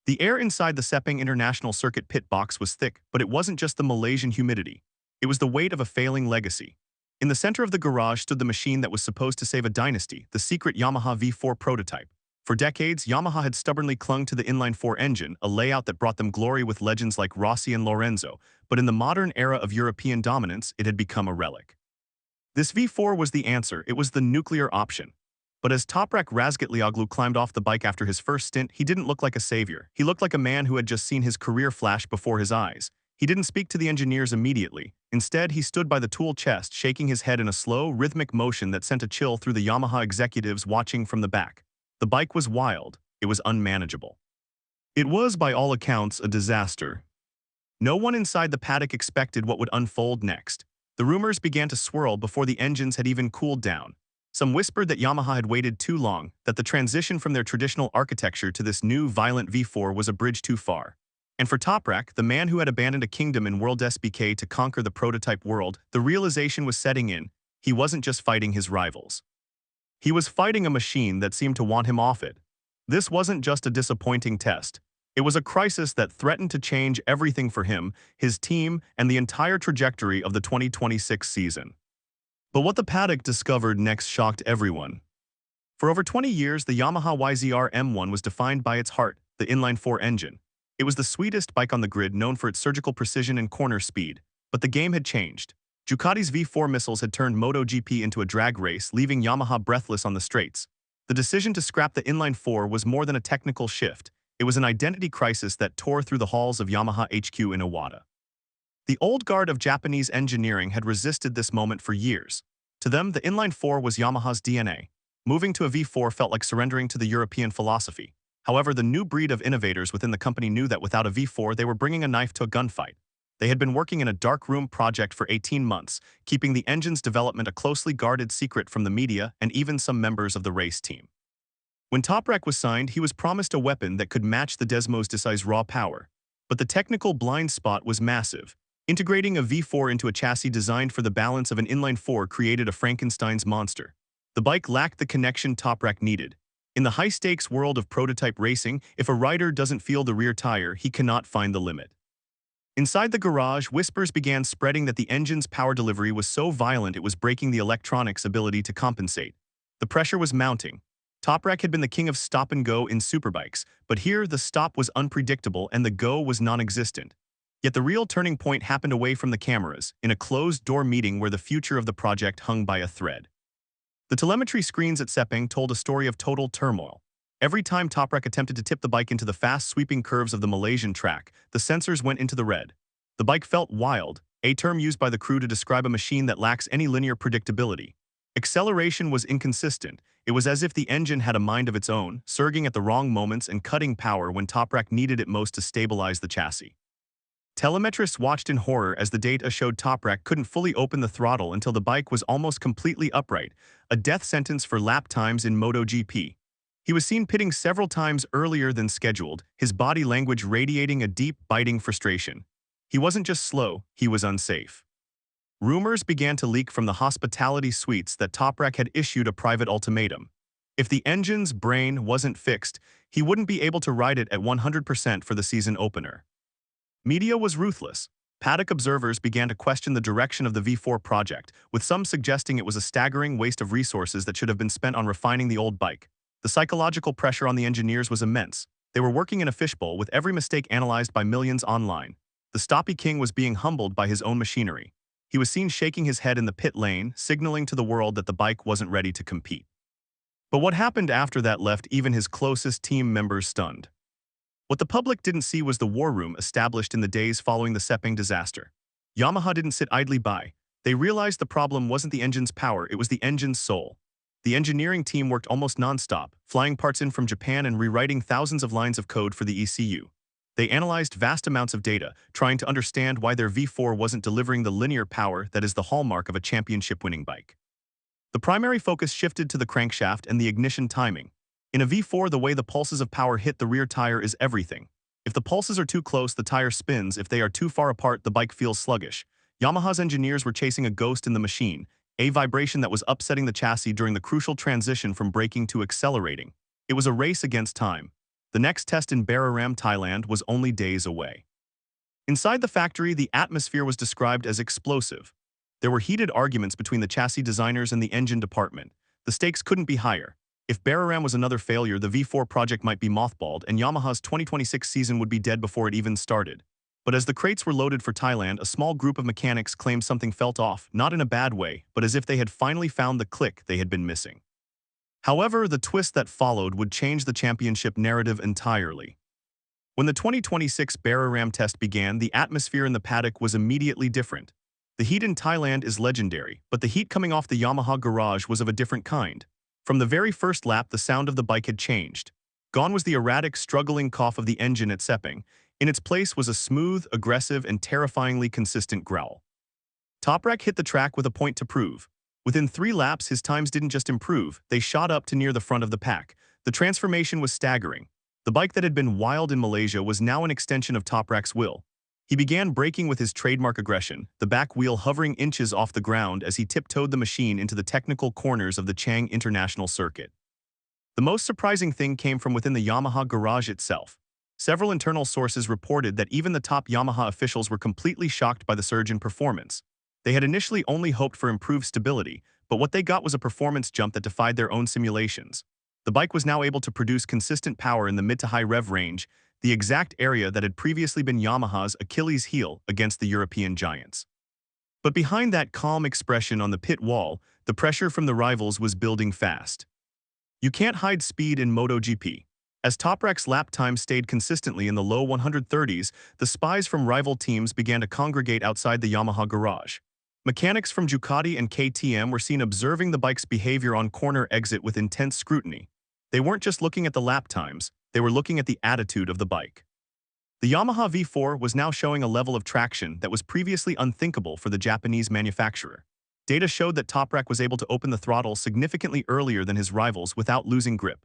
The air inside the Sepang International Circuit pit box was thick, but it wasn't just the Malaysian humidity. It was the weight of a failing legacy. In the center of the garage stood the machine that was supposed to save a dynasty, the secret Yamaha V4 prototype. For decades, Yamaha had stubbornly clung to the inline-4 engine, a layout that brought them glory with legends like Rossi and Lorenzo, but in the modern era of European dominance, it had become a relic. This V4 was the answer. It was the nuclear option. But as Toprak Razgatlioglu climbed off the bike after his first stint, he didn't look like a savior. He looked like a man who had just seen his career flash before his eyes. He didn't speak to the engineers immediately. Instead, he stood by the tool chest, shaking his head in a slow, rhythmic motion that sent a chill through the Yamaha executives watching from the back. The bike was wild. It was unmanageable. It was, by all accounts, a disaster. No one inside the paddock expected what would unfold next. The rumors began to swirl before the engines had even cooled down. Some whispered that Yamaha had waited too long, that the transition from their traditional architecture to this new, violent V4 was a bridge too far. And for Toprak, the man who had abandoned a kingdom in World SBK to conquer the prototype world, the realization was setting in. He wasn't just fighting his rivals. He was fighting a machine that seemed to want him off it. This wasn't just a disappointing test. It was a crisis that threatened to change everything for him, his team, and the entire trajectory of the 2026 season. But what the paddock discovered next shocked everyone. For over 20 years, the Yamaha YZR M1 was defined by its heart, the inline-4 engine. It was the sweetest bike on the grid, known for its surgical precision and corner speed. But the game had changed. Ducati's V4 missiles had turned MotoGP into a drag race, leaving Yamaha breathless on the straights. The decision to scrap the inline-4 was more than a technical shift. It was an identity crisis that tore through the halls of Yamaha HQ in Iwata. The old guard of Japanese engineering had resisted this moment for years. To them, the inline-4 was Yamaha's DNA. Moving to a V4 felt like surrendering to the European philosophy. However, the new breed of innovators within the company knew that without a V4, they were bringing a knife to a gunfight. They had been working in a dark room project for 18 months, keeping the engine's development a closely guarded secret from the media and even some members of the race team. When Toprak was signed, he was promised a weapon that could match the Desmos Desai's raw power. But the technical blind spot was massive. Integrating a V4 into a chassis designed for the balance of an inline-4 created a Frankenstein's monster. The bike lacked the connection Toprak needed. In the high-stakes world of prototype racing, if a rider doesn't feel the rear tire, he cannot find the limit. Inside the garage, whispers began spreading that the engine's power delivery was so violent it was breaking the electronics' ability to compensate. The pressure was mounting. Toprak had been the king of stop-and-go in superbikes, but here the stop was unpredictable and the go was non-existent. Yet the real turning point happened away from the cameras, in a closed-door meeting where the future of the project hung by a thread. The telemetry screens at Sepang told a story of total turmoil. Every time Toprak attempted to tip the bike into the fast sweeping curves of the Malaysian track, the sensors went into the red. The bike felt wild, a term used by the crew to describe a machine that lacks any linear predictability. Acceleration was inconsistent. It was as if the engine had a mind of its own, surging at the wrong moments and cutting power when Toprak needed it most to stabilize the chassis. Telemetrists watched in horror as the data showed Toprak couldn't fully open the throttle until the bike was almost completely upright, a death sentence for lap times in MotoGP. He was seen pitting several times earlier than scheduled, his body language radiating a deep, biting frustration. He wasn't just slow, he was unsafe. Rumors began to leak from the hospitality suites that Toprak had issued a private ultimatum. If the engine's brain wasn't fixed, he wouldn't be able to ride it at 100% for the season opener. Media was ruthless. Paddock observers began to question the direction of the V4 project, with some suggesting it was a staggering waste of resources that should have been spent on refining the old bike. The psychological pressure on the engineers was immense. They were working in a fishbowl with every mistake analyzed by millions online. The Stoppy King was being humbled by his own machinery. He was seen shaking his head in the pit lane, signaling to the world that the bike wasn't ready to compete. But what happened after that left even his closest team members stunned. What the public didn't see was the war room established in the days following the Sepang disaster. Yamaha didn't sit idly by. They realized the problem wasn't the engine's power, it was the engine's soul. The engineering team worked almost non-stop, flying parts in from Japan and rewriting thousands of lines of code for the ECU. They analyzed vast amounts of data, trying to understand why their V4 wasn't delivering the linear power that is the hallmark of a championship-winning bike. The primary focus shifted to the crankshaft and the ignition timing. In a V4, the way the pulses of power hit the rear tire is everything. If the pulses are too close, the tire spins. If they are too far apart, the bike feels sluggish. Yamaha's engineers were chasing a ghost in the machine, a vibration that was upsetting the chassis during the crucial transition from braking to accelerating. It was a race against time. The next test in Buriram, Thailand was only days away. Inside the factory, the atmosphere was described as explosive. There were heated arguments between the chassis designers and the engine department. The stakes couldn't be higher. If Buriram was another failure, the V4 project might be mothballed and Yamaha's 2026 season would be dead before it even started. But as the crates were loaded for Thailand, a small group of mechanics claimed something felt off, not in a bad way, but as if they had finally found the click they had been missing. However, the twist that followed would change the championship narrative entirely. When the 2026 Buriram test began, the atmosphere in the paddock was immediately different. The heat in Thailand is legendary, but the heat coming off the Yamaha garage was of a different kind. From the very first lap, the sound of the bike had changed. Gone was the erratic, struggling cough of the engine at Sepang. In its place was a smooth, aggressive, and terrifyingly consistent growl. Toprak hit the track with a point to prove. Within 3 laps, his times didn't just improve, they shot up to near the front of the pack. The transformation was staggering. The bike that had been wild in Malaysia was now an extension of Toprak's will. He began braking with his trademark aggression, the back wheel hovering inches off the ground as he tiptoed the machine into the technical corners of the Chang International Circuit. The most surprising thing came from within the Yamaha garage itself. Several internal sources reported that even the top Yamaha officials were completely shocked by the surge in performance. They had initially only hoped for improved stability, but what they got was a performance jump that defied their own simulations. The bike was now able to produce consistent power in the mid to high rev range, the exact area that had previously been Yamaha's Achilles heel against the European giants. But behind that calm expression on the pit wall, the pressure from the rivals was building fast. You can't hide speed in MotoGP. As Toprak's lap time stayed consistently in the low 130s, the spies from rival teams began to congregate outside the Yamaha garage. Mechanics from Ducati and KTM were seen observing the bike's behavior on corner exit with intense scrutiny. They weren't just looking at the lap times, they were looking at the attitude of the bike. The Yamaha V4 was now showing a level of traction that was previously unthinkable for the Japanese manufacturer. Data showed that Toprak was able to open the throttle significantly earlier than his rivals without losing grip.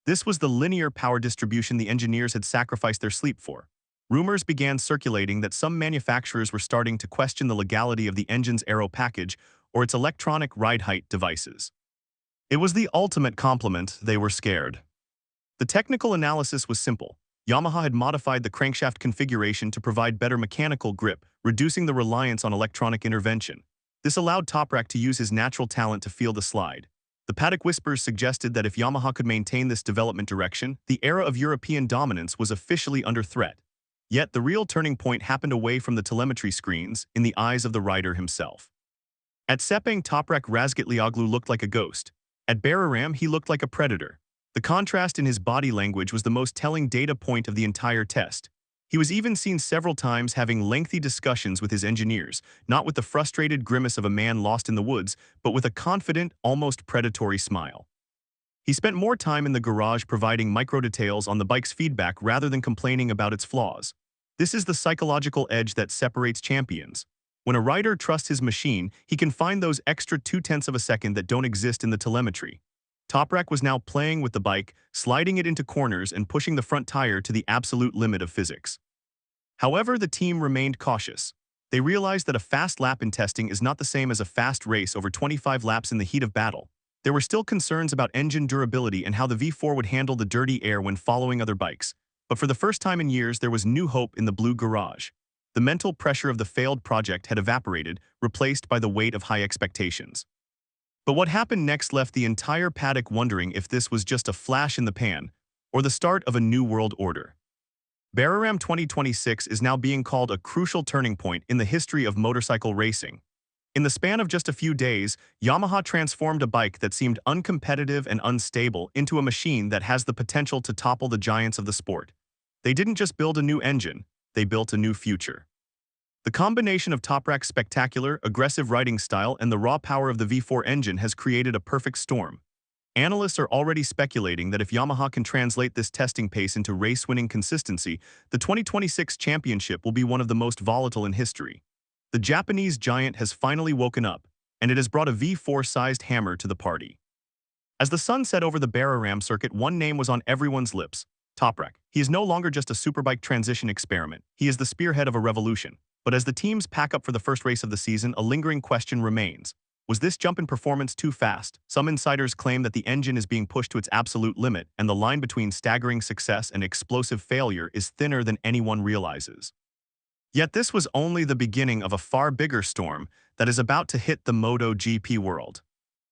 This was the linear power distribution the engineers had sacrificed their sleep for. Rumors began circulating that some manufacturers were starting to question the legality of the engine's aero package or its electronic ride height devices. It was the ultimate compliment. They were scared. The technical analysis was simple. Yamaha had modified the crankshaft configuration to provide better mechanical grip, reducing the reliance on electronic intervention. This allowed Toprak to use his natural talent to feel the slide. The paddock whispers suggested that if Yamaha could maintain this development direction, the era of European dominance was officially under threat. Yet the real turning point happened away from the telemetry screens, in the eyes of the rider himself. At Sepang, Toprak Razgatlioglu looked like a ghost. At Buriram, he looked like a predator. The contrast in his body language was the most telling data point of the entire test. He was even seen several times having lengthy discussions with his engineers, not with the frustrated grimace of a man lost in the woods, but with a confident, almost predatory smile. He spent more time in the garage providing micro-details on the bike's feedback rather than complaining about its flaws. This is the psychological edge that separates champions. When a rider trusts his machine, he can find those extra 0.2 of a second that don't exist in the telemetry. Toprak was now playing with the bike, sliding it into corners and pushing the front tire to the absolute limit of physics. However, the team remained cautious. They realized that a fast lap in testing is not the same as a fast race over 25 laps in the heat of battle. There were still concerns about engine durability and how the V4 would handle the dirty air when following other bikes. But for the first time in years, there was new hope in the blue garage. The mental pressure of the failed project had evaporated, replaced by the weight of high expectations. But what happened next left the entire paddock wondering if this was just a flash in the pan, or the start of a new world order. Buriram 2026 is now being called a crucial turning point in the history of motorcycle racing. In the span of just a few days, Yamaha transformed a bike that seemed uncompetitive and unstable into a machine that has the potential to topple the giants of the sport. They didn't just build a new engine, they built a new future. The combination of Toprak's spectacular, aggressive riding style and the raw power of the V4 engine has created a perfect storm. Analysts are already speculating that if Yamaha can translate this testing pace into race-winning consistency, the 2026 championship will be one of the most volatile in history. The Japanese giant has finally woken up, and it has brought a V4-sized hammer to the party. As the sun set over the Buriram circuit, one name was on everyone's lips: Toprak. He is no longer just a superbike transition experiment, he is the spearhead of a revolution. But as the teams pack up for the first race of the season, a lingering question remains. Was this jump in performance too fast? Some insiders claim that the engine is being pushed to its absolute limit, and the line between staggering success and explosive failure is thinner than anyone realizes. Yet this was only the beginning of a far bigger storm that is about to hit the MotoGP world.